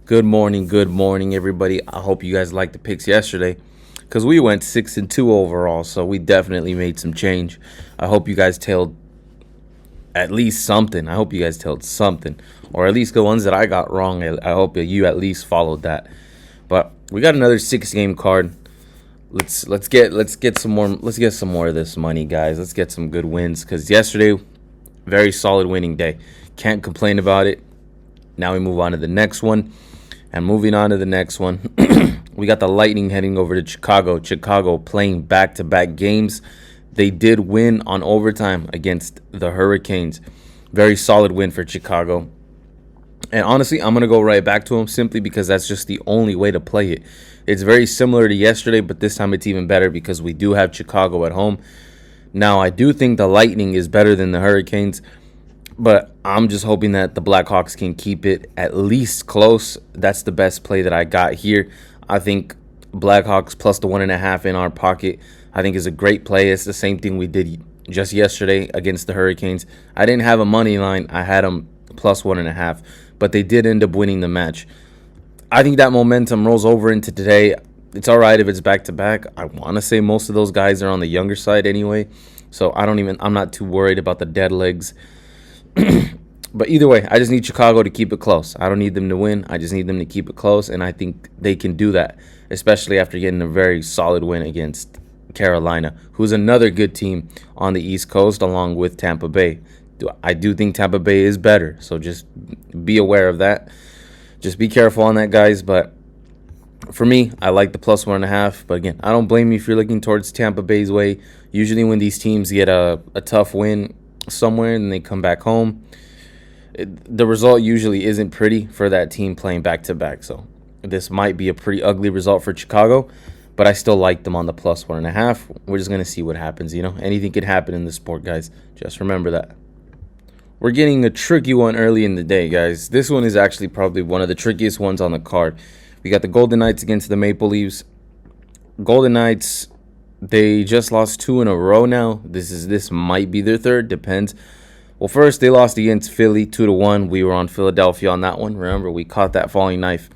Good morning, everybody. I hope you guys liked the picks yesterday, because we went 6-2 overall, so we definitely made some change. I hope you guys tailed at least something. I hope you guys tailed something, or at least the ones that I got wrong. I hope that you at least followed that. But we got another 6 game card. Let's get some more of this money, guys. Let's get some good wins, because yesterday, very solid winning day. Can't complain about it. Now we move on to the next one. And moving on to the next one, we got the Lightning heading over to Chicago. Chicago playing back-to-back games. They did win on overtime against the Hurricanes. Very solid win for Chicago. And honestly, I'm going to go right back to them simply because that's just the only way to play it. It's very similar to yesterday, but this time it's even better because we do have Chicago at home. Now, I do think the Lightning is better than the Hurricanes, but I'm just hoping that the Blackhawks can keep it at least close. That's the best play that I got here. I think Blackhawks plus the 1.5 in our pocket, I think is a great play. It's the same thing we did just yesterday against the Hurricanes. I didn't have a money line. I had them plus 1.5, but they did end up winning the match. I think that momentum rolls over into today. It's all right if it's back-to-back. I want to say most of those guys are on the younger side anyway, so I'm not too worried about the dead legs. But either way, I just need Chicago to keep it close. I don't need them to win. I just need them to keep it close, and I think they can do that, especially after getting a very solid win against Carolina, who's another good team on the East Coast along with Tampa Bay. I do think Tampa Bay is better, so just be aware of that. Just be careful on that, guys. But for me, I like the plus 1.5. But again, I don't blame you if you're looking towards Tampa Bay's way. Usually when these teams get a tough win somewhere and they come back home, the result usually isn't pretty for that team playing back-to-back. So this might be a pretty ugly result for Chicago, but I still like them on the plus 1.5. We're just going to see what happens. Anything could happen in this sport, guys. Just remember that. We're getting a tricky one early in the day, guys. This one is actually probably one of the trickiest ones on the card. We got the Golden Knights against the Maple Leafs. Golden Knights, they just lost 2 in a row now. This might be their third, depends. Well, first they lost against Philly 2-1. We were on Philadelphia on that one. Remember, we caught that falling knife.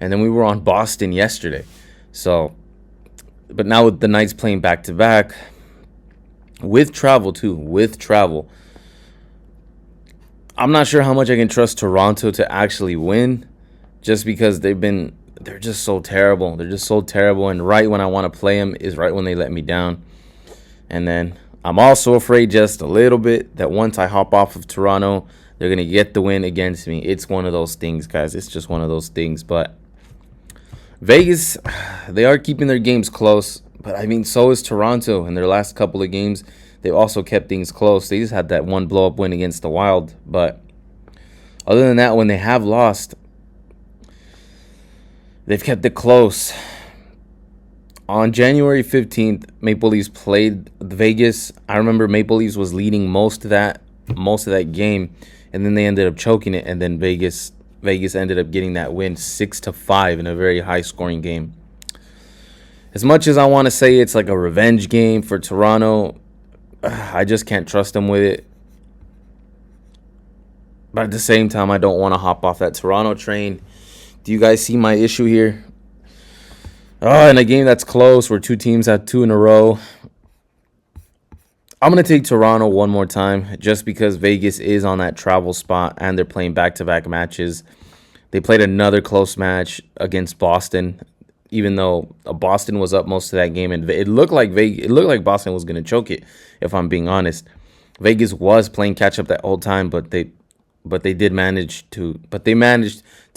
And then we were on Boston yesterday. So, but now with the Knights playing back-to-back, with travel too, I'm not sure how much I can trust Toronto to actually win, just because they're just so terrible. They're just so terrible, and right when I want to play them is right when they let me down. And then I'm also afraid just a little bit that once I hop off of Toronto, they're going to get the win against me. It's one of those things, guys. It's just one of those things. But Vegas, they are keeping their games close. But, I mean, so is Toronto in their last couple of games. They've also kept things close. They just had that one blow-up win against the Wild. But other than that, when they have lost, they've kept it close. On January 15th, Maple Leafs played Vegas. I remember Maple Leafs was leading most of that game, and then they ended up choking it, and then Vegas ended up getting that win 6-5 in a very high-scoring game. As much as I want to say it's like a revenge game for Toronto, I just can't trust them with it. But at the same time, I don't want to hop off that Toronto train. Do you guys see my issue here? Oh, in a game that's close where two teams have 2 in a row, I'm going to take Toronto one more time just because Vegas is on that travel spot and they're playing back-to-back matches. They played another close match against Boston, even though Boston was up most of that game, and it looked like Boston was going to choke it, if I'm being honest. Vegas was playing catch-up that whole time, but they managed to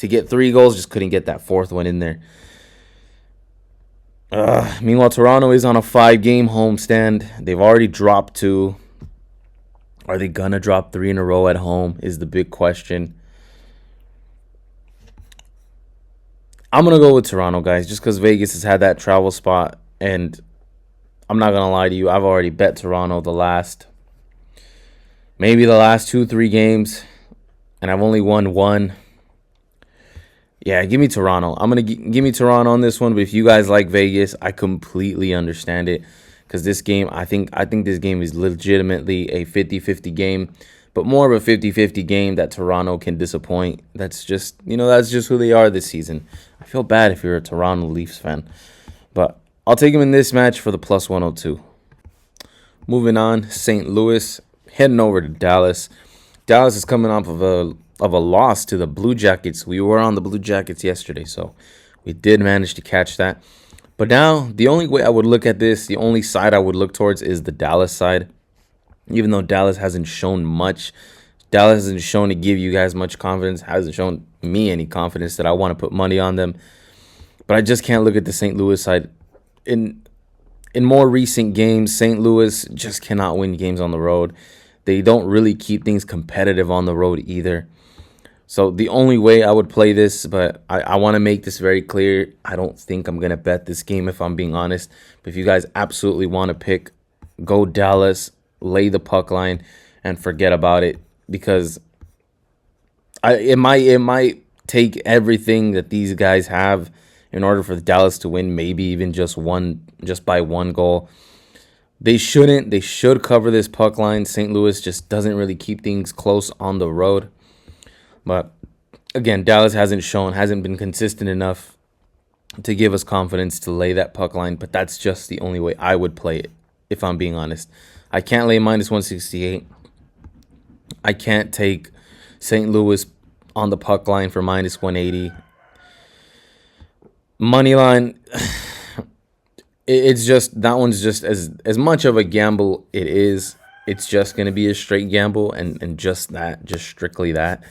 get 3 goals, just couldn't get that 4th one in there. Meanwhile, Toronto is on a 5-game homestand. They've already dropped 2. Are they going to drop 3 in a row at home is the big question. I'm going to go with Toronto, guys, just because Vegas has had that travel spot. And I'm not going to lie to you. I've already bet Toronto the last 2-3 games. And I've only won 1. Yeah, give me Toronto. I'm going to give me Toronto on this one. But if you guys like Vegas, I completely understand it. Because this game, I think this game is legitimately a 50-50 game. but more of a 50-50 game that Toronto can disappoint. That's just, that's just who they are this season. I feel bad if you're a Toronto Leafs fan, but I'll take them in this match for the plus 102. Moving on, St. Louis heading over to Dallas. Dallas is coming off of a loss to the Blue Jackets. We were on the Blue Jackets yesterday, so we did manage to catch that. But now, the only way I would look at this, the only side I would look towards is the Dallas side. Even though Dallas hasn't shown much, Dallas hasn't shown to give you guys much confidence, hasn't shown me any confidence that I want to put money on them. But I just can't look at the St. Louis side. In more recent games, St. Louis just cannot win games on the road. They don't really keep things competitive on the road either. So the only way I would play this, but I want to make this very clear, I don't think I'm going to bet this game if I'm being honest. But if you guys absolutely want to pick, go Dallas, lay the puck line, and forget about it. Because it might take everything that these guys have in order for Dallas to win, maybe even just by one goal. They shouldn't. They should cover this puck line. St. Louis just doesn't really keep things close on the road. But again, Dallas hasn't been consistent enough to give us confidence to lay that puck line. But that's just the only way I would play it, if I'm being honest. I can't lay minus 168. I can't take St. Louis on the puck line for minus 180. Money line, it's just, that one's just as much of a gamble it is. It's just going to be a straight gamble and just strictly that.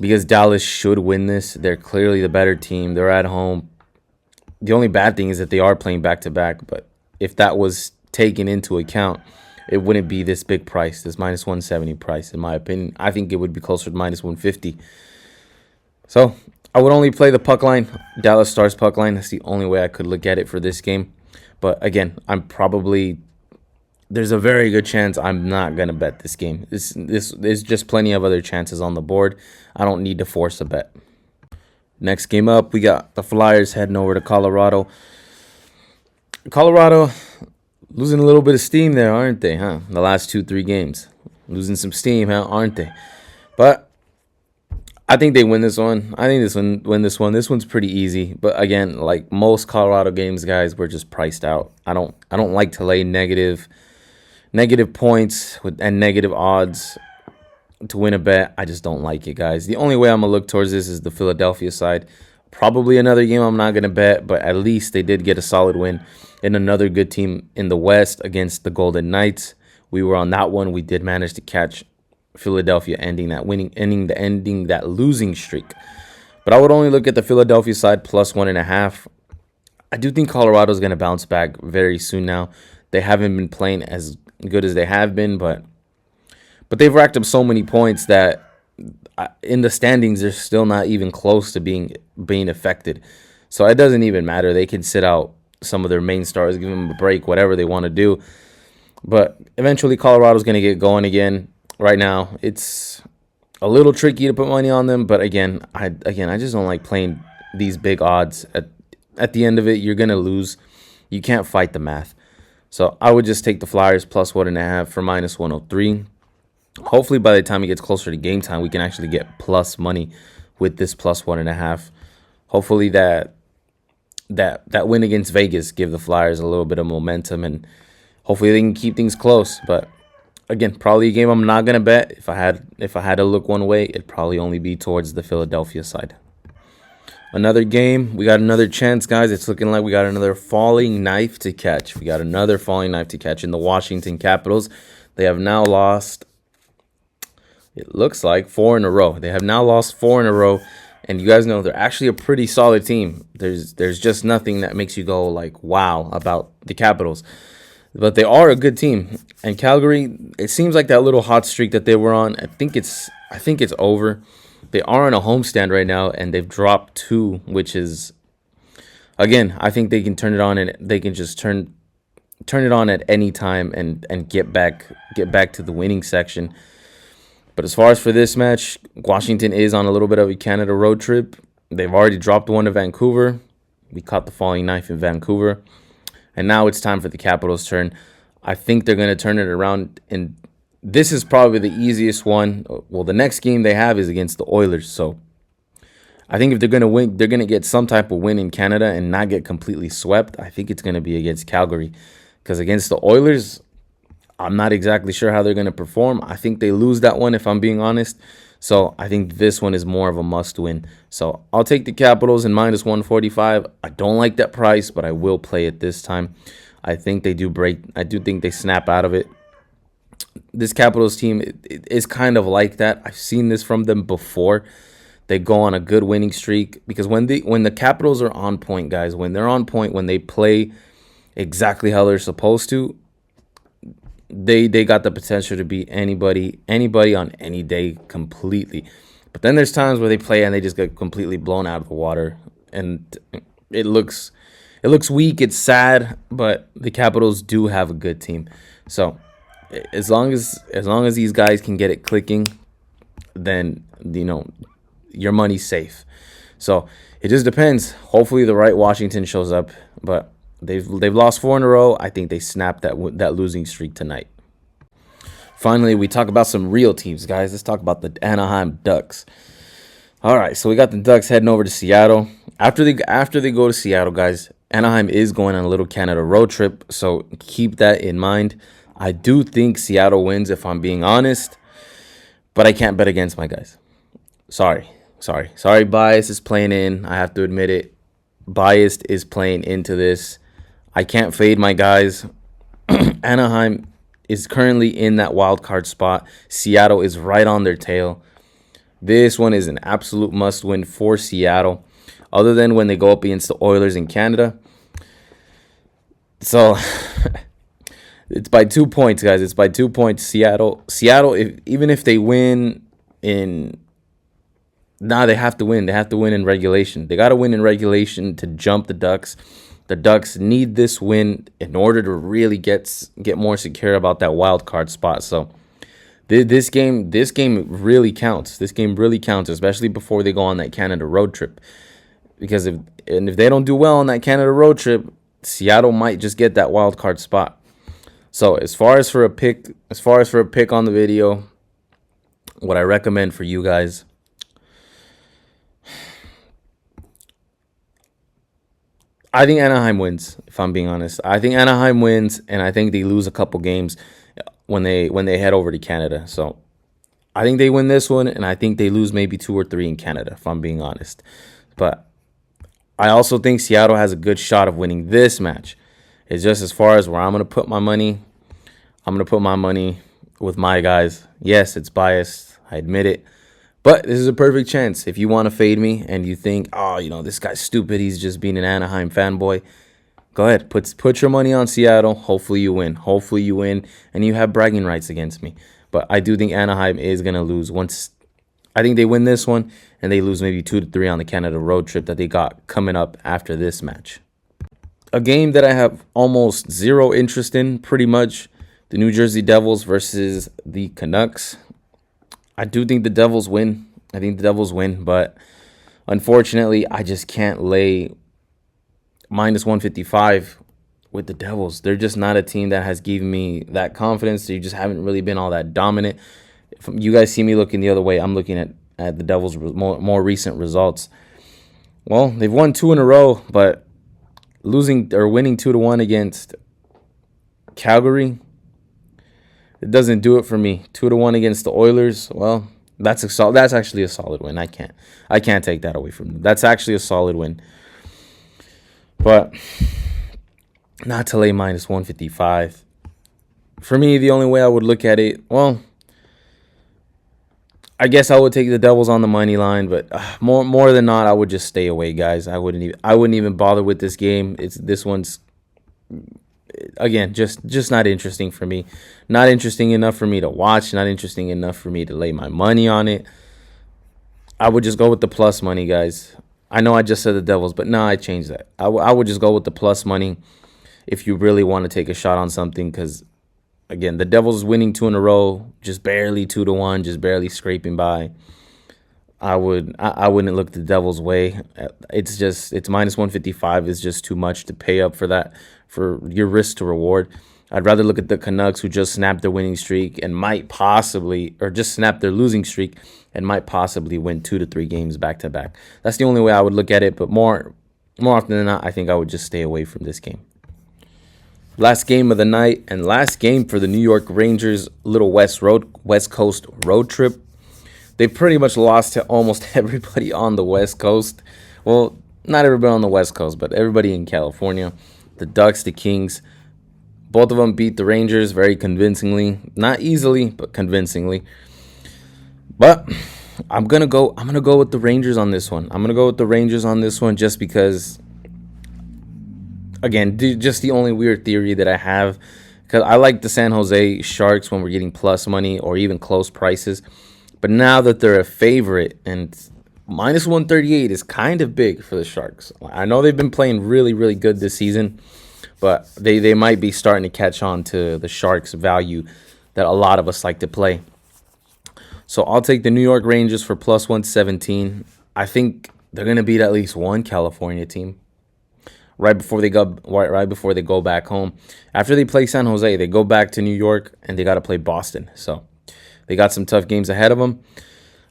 Because Dallas should win this. They're clearly the better team. They're at home. The only bad thing is that they are playing back-to-back. But if that was taken into account, it wouldn't be this big price, this minus 170 price, in my opinion. I think it would be closer to minus 150. So I would only play the puck line, Dallas Stars puck line. That's the only way I could look at it for this game. But again, there's a very good chance I'm not going to bet this game. There's just plenty of other chances on the board. I don't need to force a bet. Next game up, we got the Flyers heading over to Colorado. Colorado losing a little bit of steam there, aren't they, huh? The last 2-3 games. Losing some steam, huh? Aren't they? But I think they win this one. I think win this one. This one's pretty easy. But again, like most Colorado games, guys, we're just priced out. I don't like to lay negative points and negative odds to win a bet. I just don't like it, guys. The only way I'm going to look towards this is the Philadelphia side. Probably another game I'm not going to bet, but at least they did get a solid win in another good team in the West against the Golden Knights. We were on that one. We did manage to catch Philadelphia ending that losing streak. But I would only look at the Philadelphia side plus 1.5. I do think Colorado's going to bounce back very soon now. They haven't been playing as good as they have been, but they've racked up so many points that in the standings they're still not even close to being affected. So it doesn't even matter. They can sit out some of their main stars, give them a break, whatever they want to do. But eventually Colorado's going to get going again. Right now, it's a little tricky to put money on them, but again, I just don't like playing these big odds. At the end of it, you're going to lose. You can't fight the math. So I would just take the Flyers plus 1.5 for minus 103. Hopefully by the time it gets closer to game time, we can actually get plus money with this plus 1.5. Hopefully that win against Vegas give the Flyers a little bit of momentum, and hopefully they can keep things close. But again, probably a game I'm not gonna bet. If I had to look one way, it'd probably only be towards the Philadelphia side. Another game, we got another chance, guys. It's looking like we got another falling knife to catch. We got another falling knife to catch in the Washington Capitals. They have now lost, it looks like, 4 in a row. They have now lost 4 in a row, and you guys know they're actually a pretty solid team. There's just nothing that makes you go like wow about the Capitals. But they are a good team. And Calgary, it seems like that little hot streak that they were on, I think it's over. They are on a homestand right now, and they've dropped 2, which is, again, I think they can turn it on, and they can just turn it on at any time and get back to the winning section. But as far as for this match, Washington is on a little bit of a Canada road trip. They've already dropped 1 to Vancouver. We caught the falling knife in Vancouver. And now it's time for the Capitals' turn. I think they're going to turn it around this is probably the easiest one. Well, the next game they have is against the Oilers, so I think if they're gonna win, they're gonna get some type of win in Canada and not get completely swept. I think it's gonna be against Calgary, because against the Oilers, I'm not exactly sure how they're gonna perform. I think they lose that one if I'm being honest. So I think this one is more of a must win. So I'll take the Capitals in minus 145. I don't like that price, but I will play it this time. I think they do break. I do think they snap out of it. This Capitals team is kind of like that. I've seen this from them before. They go on a good winning streak because when the Capitals are on point, guys, when they're on point, when they play exactly how they're supposed to, they got the potential to beat anybody on any day completely. But then there's times where they play and they just get completely blown out of the water, and it looks weak. It's sad, but the Capitals do have a good team. So as long as these guys can get it clicking, then your money's safe. So it just depends. Hopefully the right Washington shows up, but they've lost 4 in a row. I think they snapped that losing streak tonight. Finally, we talk about some real teams, guys. Let's talk about the Anaheim Ducks. All right, so we got the Ducks heading over to Seattle. After they go to Seattle, guys, Anaheim is going on a little Canada road trip, so keep that in mind. I do think Seattle wins, if I'm being honest, but I can't bet against my guys. Sorry, bias is playing in. I have to admit it. Biased is playing into this. I can't fade my guys. Anaheim is currently in that wild card spot. Seattle is right on their tail. This one is an absolute must win for Seattle, other than when they go up against the Oilers in Canada. So it's by 2 points, guys. It's by 2 points. Seattle, even if they win in... they have to win. They have to win in regulation. They got to win in regulation to jump the Ducks. The Ducks need this win in order to really get more secure about that wild card spot. So this game really counts. This game really counts, especially before they go on that Canada road trip. Because if they don't do well on that Canada road trip, Seattle might just get that wild card spot. So as far as for a pick on the video, what I recommend for you guys, I think Anaheim wins, if I'm being honest. I think Anaheim wins, and I think they lose a couple games when they head over to Canada. So I think they win this one, and I think they lose maybe 2 or 3 in Canada, if I'm being honest. But I also think Seattle has a good shot of winning this match. It's just as far as where I'm going to put my money. I'm going to put my money with my guys. Yes, it's biased. I admit it. But this is a perfect chance. If you want to fade me and you think, this guy's stupid, he's just being an Anaheim fanboy, go ahead. Put your money on Seattle. Hopefully you win. Hopefully you win, and you have bragging rights against me. But I do think Anaheim is going to lose. I think they win this one, and they lose maybe 2 to 3 on the Canada road trip that they got coming up after this match. A game that I have almost zero interest in, pretty much, the New Jersey Devils versus the Canucks. I do think the Devils win. But unfortunately, I just can't lay minus 155 with the Devils. They're just not a team that has given me that confidence. They just haven't really been all that dominant. If you guys see me looking the other way, I'm looking at the Devils' more recent results. Well, they've won 2 in a row, but winning 2-1 against Calgary, it doesn't do it for me. 2-1 against the Oilers. Well, that's actually a solid win. I can't take that away from them. That's actually a solid win. But not to lay minus 155. For me, the only way I would look at it, well, I guess I would take the Devils on the money line, but more than not, I would just stay away, guys. I wouldn't even bother with this game. This one's, again, just not interesting for me. Not interesting enough for me to watch. Not interesting enough for me to lay my money on it. I would just go with the plus money, guys. I know I just said the Devils, but no, I changed that. I would just go with the plus money if you really want to take a shot on something, because, again, the Devils winning 2 in a row, just barely 2-1, just barely scraping by. I wouldn't look the Devils' way. It's minus 155 is just too much to pay up for that, for your risk to reward. I'd rather look at the Canucks, who just snapped their winning streak and might possibly, or just snapped their losing streak and might possibly win 2 to 3 games back to back. That's the only way I would look at it. But more often than not, I think I would just stay away from this game. Last game of the night and last game for the New York Rangers little West Coast road trip. They pretty much lost to almost everybody on the West Coast. Well, not everybody on the West Coast, but everybody in California. The Ducks, the Kings, both of them beat the Rangers very convincingly. Not easily, but convincingly. But I'm gonna go with the Rangers on this one. I'm gonna go with the Rangers on this one just because, again, just the only weird theory that I have, because I like the San Jose Sharks when we're getting plus money or even close prices. But now that they're a favorite, and minus 138 is kind of big for the Sharks. I know they've been playing really, really good this season, but they might be starting to catch on to the Sharks' value that a lot of us like to play. So I'll take the New York Rangers for plus 117. I think they're going to beat at least one California team right before they go back home. After they play San Jose, they go back to New York, and they got to play Boston. So they got some tough games ahead of them.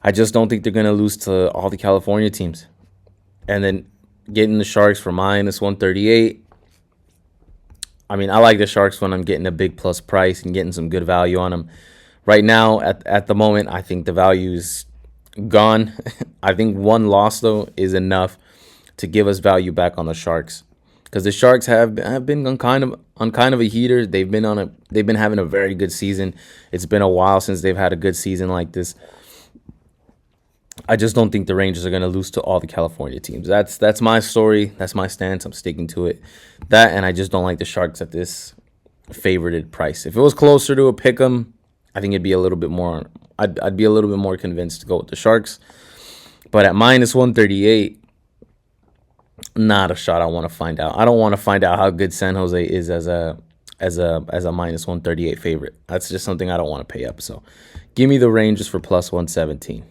I just don't think they're going to lose to all the California teams. And then getting the Sharks for minus 138. I mean, I like the Sharks when I'm getting a big plus price and getting some good value on them. Right now, at the moment, I think the value is gone. I think one loss, though, is enough to give us value back on the Sharks, because the Sharks have been on kind of a heater. They've been having a very good season. It's been a while since they've had a good season like this. I just don't think the Rangers are going to lose to all the California teams. That's my story. That's my stance. I'm sticking to it. That, and I just don't like the Sharks at this favorited price. If it was closer to a pick 'em, I think it'd be a little bit more. I'd be a little bit more convinced to go with the Sharks. But at minus 138, not a shot I want to find out. I don't want to find out how good San Jose is as a minus 138 favorite. That's just something I don't want to pay up. So give me the Rangers for plus 117.